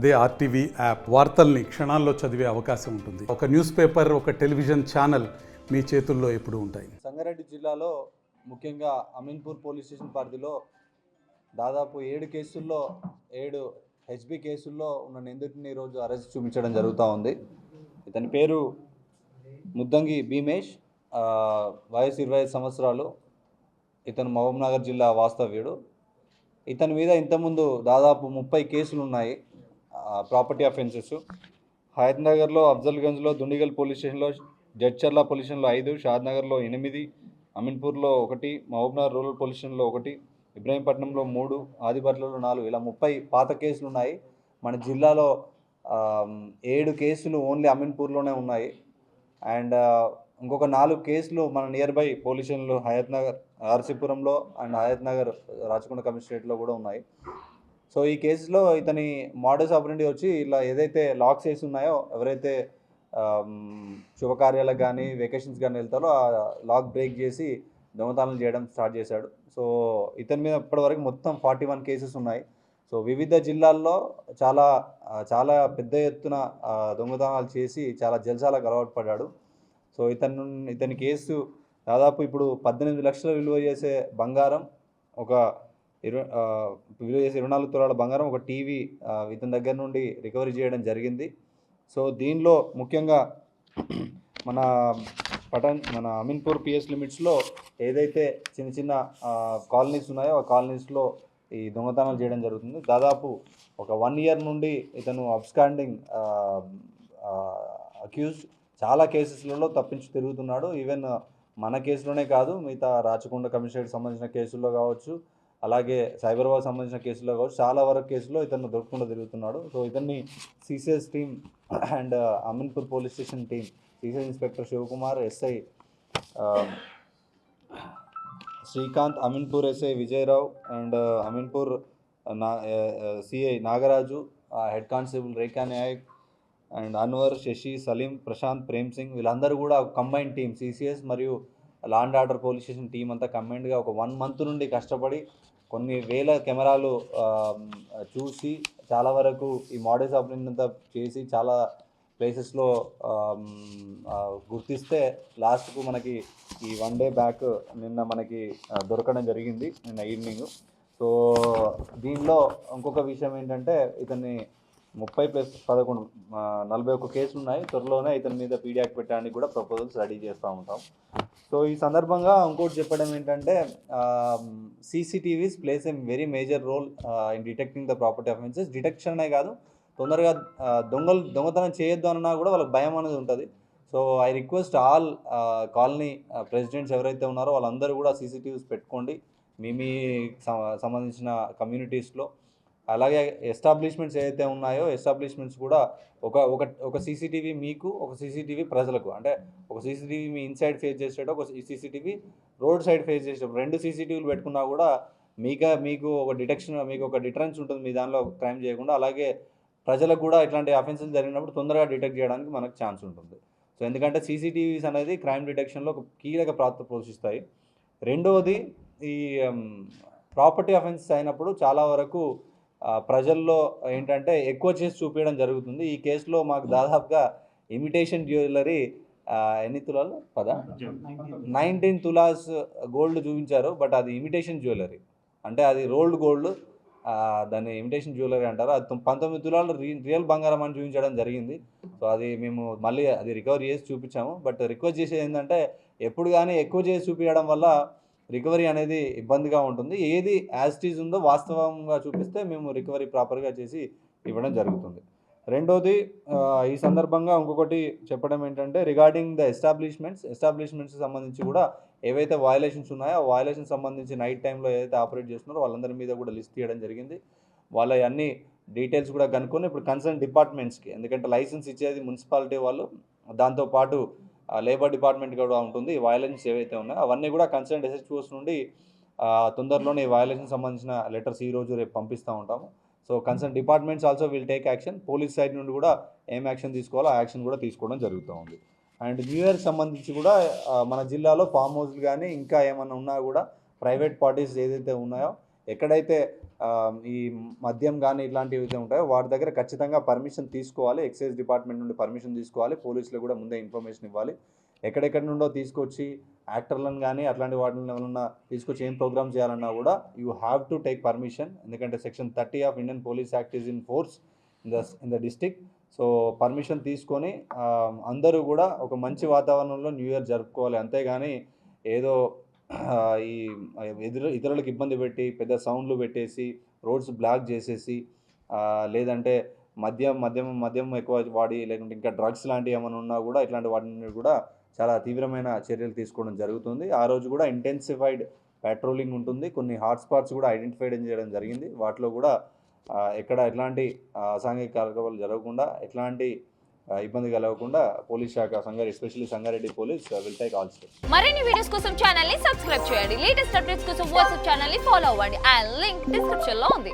అదే RTV app వార్తల్ని క్షణాల్లో చదివే అవకాశం ఉంటుంది. ఒక న్యూస్ పేపర్, ఒక టెలివిజన్ ఛానల్ మీ చేతుల్లో ఎప్పుడూ ఉంటాయి. సంగారెడ్డి జిల్లాలో ముఖ్యంగా అమీన్పూర్ పోలీస్ స్టేషన్ పరిధిలో దాదాపు 7 కేసుల్లో 7 హెచ్బి కేసుల్లో ఉన్న నిందితుడిని ఈరోజు అరెస్ట్ చూపించడం జరుగుతూ ఉంది. ఇతని పేరు ముద్దంగి భీమేష్, వయసు 25 సంవత్సరాలు. ఇతను మహబూబ్నగర్ జిల్లా వాస్తవ్యుడు. ఇతని మీద ఇంతకుముందు దాదాపు 30 కేసులు ఉన్నాయి, ప్రాపర్టీ అఫెన్సెస్. హయత్నగర్లో, అఫ్జల్గంజ్లో, దుండిగల్ పోలీస్ స్టేషన్లో, జడ్చర్ల పోలీస్ స్టేషన్లో 5, షాద్నగర్లో 8, అమీన్పూర్లో 1, మహబూబ్నగర్ రూరల్ పోలీస్ స్టేషన్లో 1, ఇబ్రాహీంపట్నంలో 3, ఆదిబట్లలో 4, ఇలా 30 పాత కేసులు ఉన్నాయి. మన జిల్లాలో 7 కేసులు ఓన్లీ అమీన్పూర్లోనే ఉన్నాయి. అండ్ ఇంకొక 4 కేసులు మన నియర్ బై పోలీస్ స్టేషన్లు హయత్నగర్, ఆర్సీపురంలో అండ్ హయత్నగర్ రాచకొండ కమిషనరేట్లో కూడా ఉన్నాయి. సో ఈ కేసులో ఇతని మోడస్ ఆపరెండి వచ్చి ఇలా ఏదైతే లాక్స్ వేసి ఉన్నాయో, ఎవరైతే శుభకార్యాలకు కానీ వెకేషన్స్ కానీ వెళ్తారో ఆ లాక్ బ్రేక్ చేసి దొంగతనం చేయడం స్టార్ట్ చేశాడు. సో ఇతని మీద ఇప్పటివరకు మొత్తం 41 కేసెస్ ఉన్నాయి. సో వివిధ జిల్లాల్లో చాలా పెద్ద ఎత్తున దొంగతనాలు చేసి చాలా జల్సాలకు అలవాటు పడ్డాడు. సో ఇతని కేసు దాదాపు ఇప్పుడు 18 లక్షల విలువ చేసే బంగారం, విలువ చేసే 24 తులాల బంగారం, ఒక టీవీ ఇతని దగ్గర నుండి రికవరీ చేయడం జరిగింది. సో దీనిలో ముఖ్యంగా మన అమీన్పూర్ పిఎస్ లిమిట్స్లో ఏదైతే చిన్న చిన్న కాలనీస్ ఉన్నాయో ఆ కాలనీస్లో ఈ దొంగతనాలు చేయడం జరుగుతుంది. దాదాపు ఒక 1 year నుండి ఇతను అబ్స్కాండింగ్ అక్యూజ్డ్ చాలా కేసెస్లలో తప్పించి తిరుగుతున్నాడు. ఈవెన్ మన కేసులోనే కాదు, మిగతా రాచకొండ కమిషనరేట్ సంబంధించిన కేసుల్లో కావచ్చు, అలాగే సైబరాబాద్ సంబంధించిన కేసుల్లో కావచ్చు, చాలా వరకు కేసులో ఇతను దొరకకుండా తిరుగుతున్నాడు. సో ఇతన్ని CCS team and Ameenpur police station team, CCS inspector Shivakumar, SI Srikanth, Ameenpur SI Vijayarao and Ameenpur CI Nagaraju, head constable Rekha Nayak and Anwar, Shashi, Saleem, Prashanth, Prem Singh, వీళ్ళందరూ కూడా కంబైన్ టీం, సిసిఎస్ మరియు law and order police station team అంతా కంబైన్డ్గా ఒక 1 month నుండి కష్టపడి కొన్ని వేల కెమెరాలు చూసి చాలా వరకు ఈ మోడస్ ఆపరేషన్ అంతా చేసి చాలా ప్లేసెస్లో గుర్తిస్తే లాస్ట్కు మనకి ఈ 1 day బ్యాక్ నిన్న మనకి దొరకడం జరిగింది, నిన్న ఈవినింగ్. సో దీనిలో ఇంకొక విషయం ఏంటంటే ఇతన్ని 30+11 41 కేసులు ఉన్నాయి. త్వరలోనే ఇతని మీద పీడీ యాక్ట్ పెట్టడానికి కూడా ప్రపోజల్స్ రెడీ చేస్తూ ఉంటాం. సో ఈ సందర్భంగా ఇంకోటి చెప్పడం ఏంటంటే CCTVs plays a very major role in detecting the property offences. డిటెక్షనే కాదు, తొందరగా దొంగతనం చేయొద్దు అన్నా కూడా వాళ్ళకి భయం అనేది ఉంటుంది. So I request all colony presidents ఎవరైతే ఉన్నారో వాళ్ళందరూ కూడా సీసీటీవీస్ పెట్టుకోండి మీ సంబంధించిన కమ్యూనిటీస్లో. అలాగే ఎస్టాబ్లిష్మెంట్స్ ఏదైతే ఉన్నాయో ఎస్టాబ్లిష్మెంట్స్ కూడా ఒక సీసీటీవీ మీకు, ఒక సీసీటీవీ ప్రజలకు, అంటే ఒక సీసీటీవీ మీ ఇన్సైడ్ ఫేస్ చేసేటట్టు, ఒక సీసీటీవీ రోడ్ సైడ్ ఫేస్ చేసేటప్పుడు 2 CCTVలు పెట్టుకున్నా కూడా మీకు ఒక డిటెక్షన్, మీకు ఒక డిటరెన్స్ ఉంటుంది మీ దానిలో క్రైమ్ చేయకుండా. అలాగే ప్రజలకు కూడా ఇట్లాంటి అఫెన్సెస్ జరిగినప్పుడు తొందరగా డిటెక్ట్ చేయడానికి మనకు ఛాన్స్ ఉంటుంది. సో ఎందుకంటే సీసీటీవీస్ అనేది క్రైమ్ డిటెక్షన్లో ఒక కీలక పాత్ర పోషిస్తాయి. రెండవది, ఈ ప్రాపర్టీ అఫెన్సెస్ అయినప్పుడు చాలా వరకు ప్రజల్లో ఏంటంటే ఎక్కువ చేసి చూపించడం జరుగుతుంది. ఈ కేసులో మాకు దాదాపుగా ఇమిటేషన్ జ్యువెలరీ ఎన్ని తులాలు 19 తులాస్ గోల్డ్ చూపించారు. బట్ అది ఇమిటేషన్ జ్యువెలరీ, అంటే అది రోల్డ్ గోల్డ్, దాన్ని ఇమిటేషన్ జ్యువెలరీ అంటారు. అది 19 తులాలు రియల్ బంగారం అని చూపించడం జరిగింది. సో అది మేము మళ్ళీ అది రికవరీ చేసి చూపించాము. బట్ రిక్వెస్ట్ చేసేది ఏంటంటే ఎప్పుడు కానీ ఎక్కువ చేసి చూపించడం వల్ల రికవరీ అనేది ఇబ్బందిగా ఉంటుంది. ఏది యాజ్ ఇట్ ఈజ్ ఉందో వాస్తవంగా చూపిస్తే మేము రికవరీ ప్రాపర్గా చేసి ఇవ్వడం జరుగుతుంది. రెండోది, ఈ సందర్భంగా ఇంకొకటి చెప్పడం ఏంటంటే రిగార్డింగ్ ద ఎస్టాబ్లిష్మెంట్స్ సంబంధించి కూడా ఏవైతే వయలేషన్స్ ఉన్నాయో ఆ వయలేషన్స్ సంబంధించి నైట్ టైంలో ఏదైతే ఆపరేట్ చేస్తున్నారో వాళ్ళందరి మీద కూడా లిస్ట్ తీయడం జరిగింది. వాళ్ళ అన్ని డీటెయిల్స్ కూడా కనుక్కొని ఇప్పుడు కన్సర్న్ డిపార్ట్మెంట్స్కి, ఎందుకంటే లైసెన్స్ ఇచ్చేది మున్సిపాలిటీ వాళ్ళు, దాంతోపాటు లేబర్ డిపార్ట్మెంట్ కూడా ఉంటుంది. ఈ వయలేషన్స్ ఏవైతే ఉన్నాయో అవన్నీ కూడా కన్సర్న్ SHOs నుండి తొందరలోనే ఈ వయలేషన్ సంబంధించిన లెటర్స్ ఈరోజు రేపు పంపిస్తూ ఉంటాము. So concern departments also will take action. Police side నుండి కూడా ఏం యాక్షన్ తీసుకోవాలో ఆ యాక్షన్ కూడా తీసుకోవడం జరుగుతూ ఉంది. అండ్ న్యూ ఇయర్కి సంబంధించి కూడా మన జిల్లాలో ఫామ్ హౌస్లు కానీ ఇంకా ఏమైనా ఉన్నా కూడా ప్రైవేట్ పార్టీస్ ఏదైతే ఉన్నాయో, ఎక్కడైతే ఈ మద్యం కానీ ఇట్లాంటివి అయితే ఉంటాయో వాటి దగ్గర ఖచ్చితంగా పర్మిషన్ తీసుకోవాలి. ఎక్సైజ్ డిపార్ట్మెంట్ నుండి పర్మిషన్ తీసుకోవాలి. పోలీసులు కూడా ముందే ఇన్ఫర్మేషన్ ఇవ్వాలి. ఎక్కడెక్కడి నుండో తీసుకొచ్చి యాక్టర్లను కానీ అట్లాంటి వాటిని ఏమన్నా తీసుకొచ్చి ఏం ప్రోగ్రామ్ చేయాలన్నా కూడా you have to take permission. ఎందుకంటే section 30 of Indian police act is in force in the district. So permission తీసుకొని అందరూ కూడా ఒక మంచి వాతావరణంలో న్యూ ఇయర్ జరుపుకోవాలి. అంతేగాని ఏదో ఈ ఇతరులకు ఇబ్బంది పెట్టి పెద్ద సౌండ్లు పెట్టేసి రోడ్స్ బ్లాక్ చేసేసి లేదంటే మద్యం ఎక్కువ వాడి లేకుంటే ఇంకా డ్రగ్స్ లాంటివి ఏమైనా ఉన్నా కూడా ఇట్లాంటి వాటిని కూడా చాలా తీవ్రమైన చర్యలు తీసుకోవడం జరుగుతుంది. ఆ రోజు కూడా ఇంటెన్సిఫైడ్ పెట్రోలింగ్ ఉంటుంది. కొన్ని హాట్స్పాట్స్ కూడా ఐడెంటిఫై చేయడం జరిగింది. వాటిలో కూడా ఎక్కడ ఎట్లాంటి అసాంఘిక కార్యకలాపాలు జరగకుండా ఎట్లాంటి ఇబ్బంది కలగకుండా పోలీస్ శాఖ especially Sangareddy police will take all steps. మరిన్ని వీడియోస్ కోసం ఛానల్ ని సబ్స్క్రైబ్ చేయండి. లేటెస్ట్ అప్డేట్స్ కోసం వాట్సాప్ ఛానల్ ని ఫాలో అవ్వండి. ఆ లింక్ డిస్క్రిప్షన్ లో ఉంది.